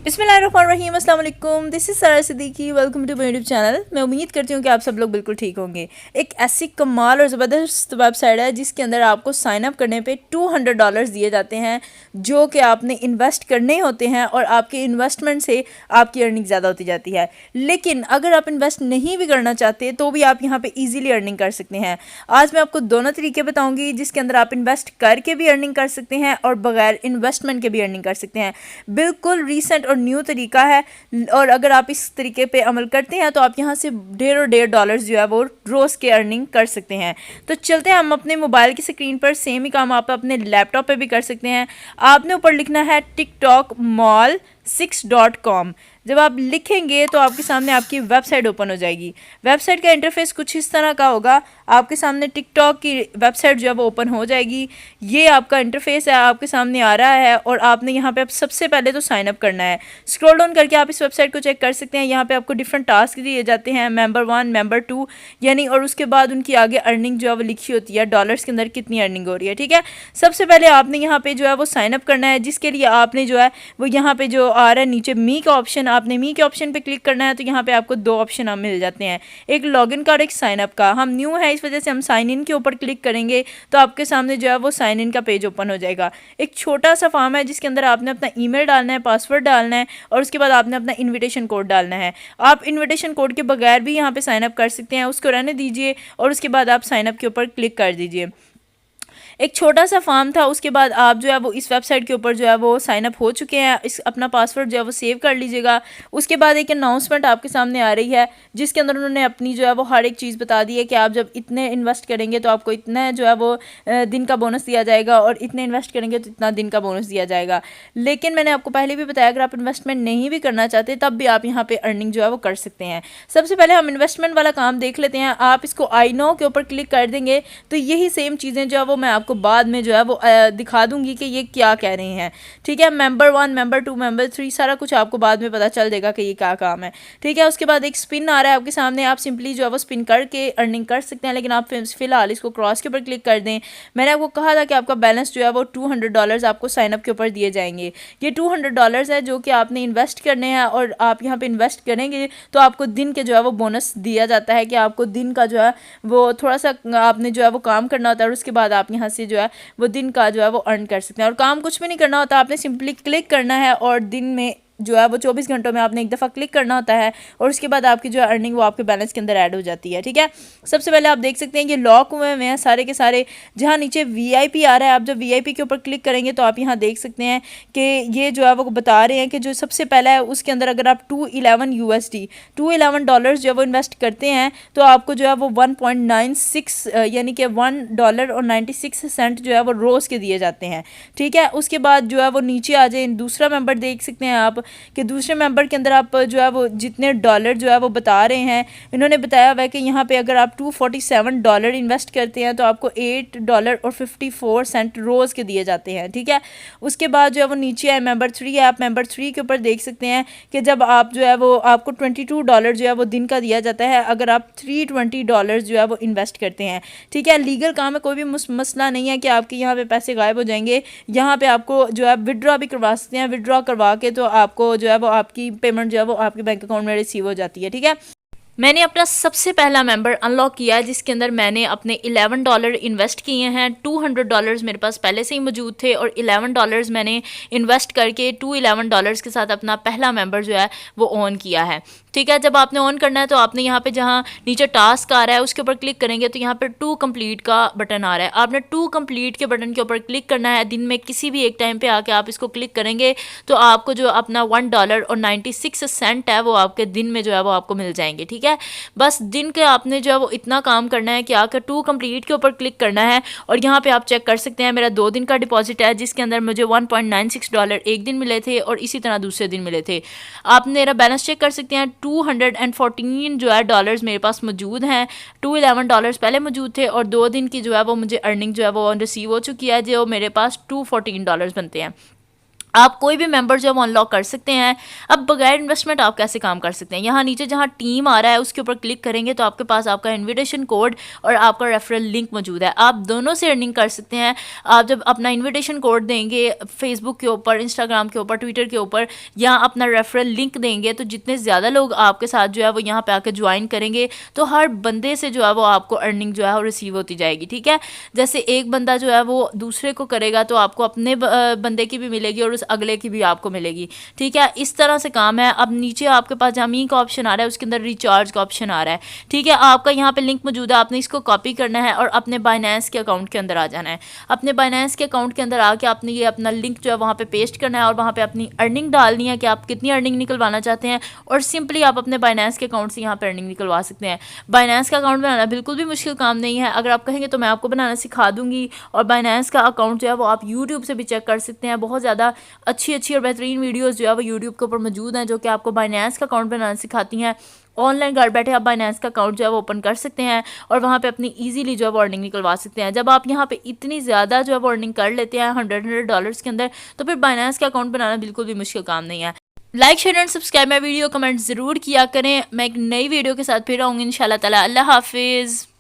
बिस्मिल्लाहिर्रहमानिर्रहीम, अस्सलाम वालेकुम। This is Sara Siddiqui. Welcome to my YouTube channel. मैं उम्मीद करती हूँ कि आप सब लोग बिल्कुल ठीक होंगे। एक ऐसी कमाल और ज़बरदस्त वेबसाइट है जिसके अंदर आपको साइन अप करने पे $200 दिए जाते हैं, जो कि आपने इन्वेस्ट करने होते हैं और आपके इन्वेस्टमेंट से आपकी अर्निंग ज़्यादा होती जाती है। लेकिन अगर आप इन्वेस्ट नहीं भी करना चाहते तो भी आप यहाँ पर ईजिली अर्निंग कर सकते हैं। आज मैं आपको दोनों तरीके बताऊँगी जिसके अंदर आप इन्वेस्ट करके भी अर्निंग कर सकते हैं और बगैर इन्वेस्टमेंट के भी अर्निंग कर सकते हैं। बिल्कुल रीसेंट और न्यू तरीका है, और अगर आप इस तरीके पे अमल करते हैं तो आप यहाँ से ढेर डॉलर्स जो है वो रोज़ के अर्निंग कर सकते हैं। तो चलते हैं हम अपने मोबाइल की स्क्रीन पर। सेम ही काम आप अपने लैपटॉप पे भी कर सकते हैं। आपने ऊपर लिखना है TikTokMall6.com। जब आप लिखेंगे तो आपके सामने आपकी वेबसाइट ओपन हो जाएगी। वेबसाइट का इंटरफेस कुछ इस तरह का होगा। आपके सामने टिकटॉक की वेबसाइट जो है वो ओपन हो जाएगी। ये आपका इंटरफेस है, आपके सामने आ रहा है और आपने यहाँ पे सबसे पहले तो साइन अप करना है। स्क्रॉल डाउन करके आप इस वेबसाइट को चेक कर सकते हैं। यहाँ पे आपको डिफरेंट टास्क दिए जाते हैं, मेंबर 1, मेंबर 2 यानी, और उसके बाद उनकी आगे अर्निंग जो है वो लिखी होती है, डॉलर्स के अंदर कितनी अर्निंग हो रही है। ठीक है, सबसे पहले आपने यहाँ पे जो है वो साइन अप करना है, जिसके लिए आपने जो है वो यहाँ पे जो आ रहा है नीचे मी का ऑप्शन, आपने मी के ऑप्शन पे क्लिक करना है। तो यहाँ पे आपको दो ऑप्शन मिल जाते हैं, एक लॉगिन का और एक साइन अप का। हम न्यू है इस वजह से हम साइन इन के ऊपर क्लिक करेंगे तो आपके सामने जो है वो साइन इन का पेज ओपन हो जाएगा। एक छोटा सा फॉर्म है जिसके अंदर आपने अपना ईमेल डालना है, पासवर्ड डालना है और उसके बाद आपने अपना इन्विटेशन कोड डालना है। आप इन्विटेशन कोड के बगैर भी यहाँ पे साइन अप कर सकते हैं, उसको रहने दीजिए और उसके बाद आप साइन अप के ऊपर क्लिक कर दीजिए। एक छोटा सा फॉर्म था, उसके बाद आप जो है वो इस वेबसाइट के ऊपर जो है वो साइन अप हो चुके हैं। इस अपना पासवर्ड जो है वो सेव कर लीजिएगा। उसके बाद एक अनाउंसमेंट आपके सामने आ रही है जिसके अंदर उन्होंने अपनी जो है वो हर एक चीज़ बता दी है कि आप जब इतने इन्वेस्ट करेंगे तो आपको इतना जो है वो दिन का बोनस दिया जाएगा और इतने इन्वेस्ट करेंगे तो इतना दिन का बोनस दिया जाएगा। लेकिन मैंने आपको पहले भी बताया, अगर आप इन्वेस्टमेंट नहीं भी करना चाहते तब भी आप यहाँ पर अर्निंग जो है वो कर सकते हैं। सबसे पहले हम इन्वेस्टमेंट वाला काम देख लेते हैं। आप इसको आई नो के ऊपर क्लिक कर देंगे तो यही सेम चीज़ें जो है वो मैं आपको बाद में जो है वो दिखा दूंगी कि ये क्या कह रहे हैं। ठीक है, मेंबर 1, मेंबर 2, मेंबर 3 सारा कुछ आपको बाद में पता चल जाएगा कि ये क्या काम है। ठीक है, उसके बाद एक स्पिन आ रहा है आपके सामने, आप सिंपली जो है वो स्पिन करके अर्निंग कर सकते हैं, लेकिन आप फिलहाल इसको क्रॉस के ऊपर क्लिक कर दें। मैंने आपको कहा था कि आपका बैलेंस जो है वो $200 आपको साइन अप के ऊपर दिए जाएंगे। ये $200 है जो कि आपने इन्वेस्ट करने हैं और आप यहाँ पे इन्वेस्ट करेंगे तो आपको दिन के जो है वो बोनस दिया जाता है कि आपको दिन का जो है वो थोड़ा सा आपने जो है वो काम करना होता है और उसके बाद आप यहाँ से जो है वो दिन का जो है वो अर्न कर सकते हैं। और काम कुछ भी नहीं करना होता, आपने सिंपली क्लिक करना है और दिन में जो है वो 24 घंटों में आपने एक दफ़ा क्लिक करना होता है और उसके बाद आपकी जो अर्निंग वो आपके बैलेंस के अंदर ऐड हो जाती है। ठीक है, सबसे पहले आप देख सकते हैं कि लॉक हुए हैं सारे के सारे। जहाँ नीचे वीआईपी आ रहा है, आप जब वीआईपी के ऊपर क्लिक करेंगे तो आप यहाँ देख सकते हैं कि ये जो है वो बता रहे हैं कि जो सबसे पहला है उसके अंदर अगर आप $211 जो है वो इन्वेस्ट करते हैं तो आपको जो है वो 1.96 यानी कि $1.96 जो है वो रोज़ के दिए जाते हैं। ठीक है, उसके बाद जो है वो नीचे आ जाए, दूसरा मेंबर देख सकते हैं आप कि दूसरे मेंबर के अंदर आप जो है वो जितने डॉलर जो है वो बता रहे हैं, इन्होंने बताया हुआ है कि यहाँ पे अगर आप $247 इन्वेस्ट करते हैं तो आपको $8.54 रोज़ के दिए जाते हैं। ठीक है, उसके बाद जो है वो नीचे है मेंबर 3 है। आप मेंबर 3 के ऊपर देख सकते हैं कि जब आप जो है वो आपको $22 जो है वो दिन का दिया जाता है अगर आप $320 जो है वो इन्वेस्ट करते हैं। ठीक है, लीगल काम है, कोई भी मसला नहीं है कि आपके यहाँ पे पैसे गायब हो जाएंगे। यहाँ पे आपको जो है विड्रॉ भी करवा सकते हैं। विड्रॉ करवा के तो आपको जो है वो आपकी पेमेंट जो है वो आपके बैंक अकाउंट में रिसीव हो जाती है। ठीक है, मैंने अपना सबसे पहला मेंबर अनलॉक किया है जिसके अंदर मैंने अपने $11 इन्वेस्ट किए हैं। $200 मेरे पास पहले से ही मौजूद थे और $11 मैंने इन्वेस्ट करके $211 के साथ अपना पहला मेंबर जो है वो ऑन किया है। ठीक है, जब आपने ऑन करना है तो आपने यहाँ पे जहाँ नीचे टास्क आ रहा है उसके ऊपर क्लिक करेंगे तो यहाँ पर टू कंप्लीट का बटन आ रहा है। आपने टू कंप्लीट के बटन के ऊपर क्लिक करना है। दिन में किसी भी एक टाइम पे आके आप इसको क्लिक करेंगे तो आपको जो अपना $1.96 है वो आपके दिन में जो है वो आपको मिल जाएंगे। ठीक है, बस दिन के आपने जो है वो इतना काम करना है कि आकर टू कंप्लीट के ऊपर क्लिक करना है और यहाँ पे आप चेक कर सकते हैं मेरा 2 दिन का डिपॉजिट है जिसके अंदर मुझे $1.96 एक दिन मिले थे और इसी तरह दूसरे दिन मिले थे। आप मेरा बैलेंस चेक कर सकते हैं, 214 जो है डॉलर्स मेरे पास मौजूद हैं। $211 पहले मौजूद थे और 2 दिन की जो है वो मुझे अर्निंग जो है वो रिसीव हो चुकी है जो मेरे पास $214 बनते हैं। आप कोई भी मेंबर जो है वो अनलॉक कर सकते हैं। अब बगैर इन्वेस्टमेंट आप कैसे काम कर सकते हैं, यहाँ नीचे जहाँ टीम आ रहा है उसके ऊपर क्लिक करेंगे तो आपके पास आपका इनविटेशन कोड और आपका रेफरल लिंक मौजूद है। आप दोनों से अर्निंग कर सकते हैं। आप जब अपना इनविटेशन कोड देंगे फेसबुक के ऊपर, इंस्टाग्राम के ऊपर, ट्विटर के ऊपर, या अपना रेफरल लिंक देंगे, तो जितने ज़्यादा लोग आपके साथ जो है वो यहाँ पे आके ज्वाइन करेंगे तो हर बंदे से जो है वो आपको अर्निंग जो है वो रिसीव होती जाएगी। ठीक है, जैसे एक बंदा जो है वो दूसरे को करेगा तो आपको अपने बंदे की भी मिलेगी और उस अगले की भी आपको मिलेगी। ठीक है, इस तरह से काम है। अब नीचे आपके पास जहाँ मी का ऑप्शन आ रहा है उसके अंदर रिचार्ज का ऑप्शन आ रहा है। ठीक है, आपका यहाँ पे लिंक मौजूद है, आपने इसको कॉपी करना है और अपने बाइनेंस के अकाउंट के अंदर आ जाना है। अपने बाइनेंस के अकाउंट के अंदर आके आपने ये अपना लिंक जो है वहाँ पे पेस्ट करना है और वहाँ पे अपनी अर्निंग डालनी है कि आप कितनी अर्निंग निकलवाना चाहते हैं, और सिंपली आप अपने बाइनेंस के अकाउंट से यहाँ पे अर्निंग निकलवा सकते हैं। बाइनेंस का अकाउंट बनाना बिल्कुल भी मुश्किल काम नहीं है, अगर आप कहेंगे तो मैं आपको बनाना सिखा दूंगी। और बाइनेंस का अकाउंट जो है वो आप यूट्यूब से भी चेक कर सकते हैं, बहुत ज़्यादा अच्छी अच्छी और बेहतरीन वीडियोस जो है वो यूट्यूब के ऊपर मौजूद हैं जो कि आपको बाइनेंस का अकाउंट बनाना सिखाती हैं। ऑनलाइन घर बैठे आप बाइनेंस का अकाउंट जो है वो ओपन कर सकते हैं और वहाँ पे अपनी इजीली जो है वो अर्निंग निकलवा सकते हैं। जब आप यहाँ पे इतनी ज़्यादा जो है वो अर्निंग कर लेते हैं $100 के अंदर, तो फिर बाइनेंस का अकाउंट बनाना बिल्कुल भी मुश्किल काम नहीं है। Like, share and subscribe my video, comment ज़रूर किया करें। मैं एक नई वीडियो के साथ फिर आऊँगी इंशाल्लाह ताला। अल्लाह हाफिज़।